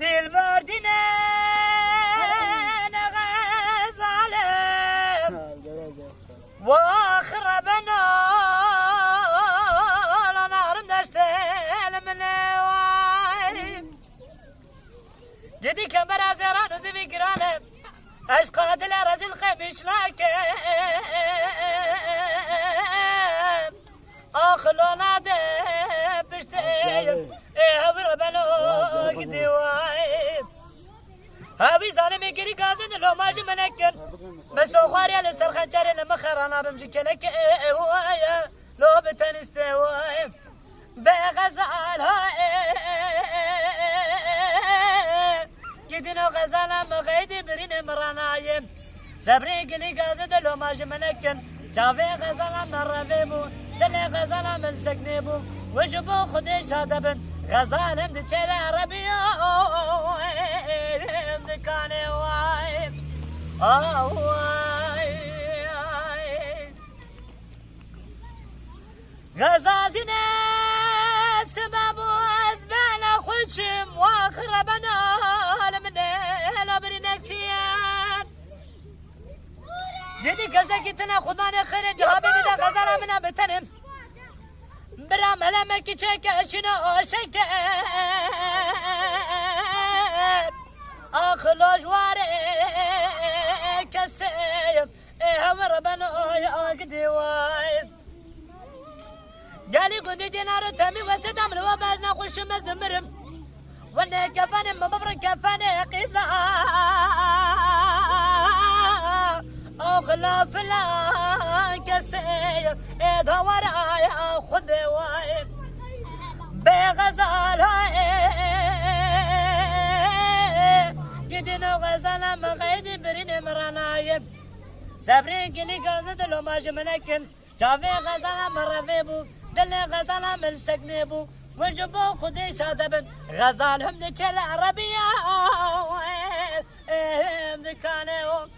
دل بردینه نغزالم و آخر بنا لنارم دشتل من وایم جدی کمبر از ایران و زیبی گرانم عشق دل رزیل خمیش لکم آخلونا ده بشتیم هبر بلو قدی وایم هبی ظالمی گری گازن لو ماجی منکن مسو خواری علی سرخنچاری لمخرانا بمجی کنک وایم لو بتنسته وایم بغزال قدینو غزالم غیدی برین مرانایم صبری گلی گازن لو ماجی منکن جاوی غزالم مرفی بو دل غزالم السکنی بو وجبو خودش هدبن غزالم دی چهره عربی هم دی کانه وایم غزال دینه سببو از بلا خوشم و آخر بنا لمنه لابرینک چیان دیدی گزه گتنه خدانه خیره جهابی بده غزال منه بتنم برا ملمك چك شنو شكر اخلو جواري كسيف همر بنو يقدي وايم قالي قدي جنار تمي وسدام لو بازنا خوش مزمرم وانا كفاني مبرك كفاني قيسا اخلا فلان كسيف دور يا خذ وايم بغزال قدنا غزال ما غيد برين مرانايم صبرين قلي قازد لو ما جملكن جافي غزال مرفيبو دل غزال من سكنيبو وجبو خدي شادبن غزال هم نشل عربية هم دكانيهم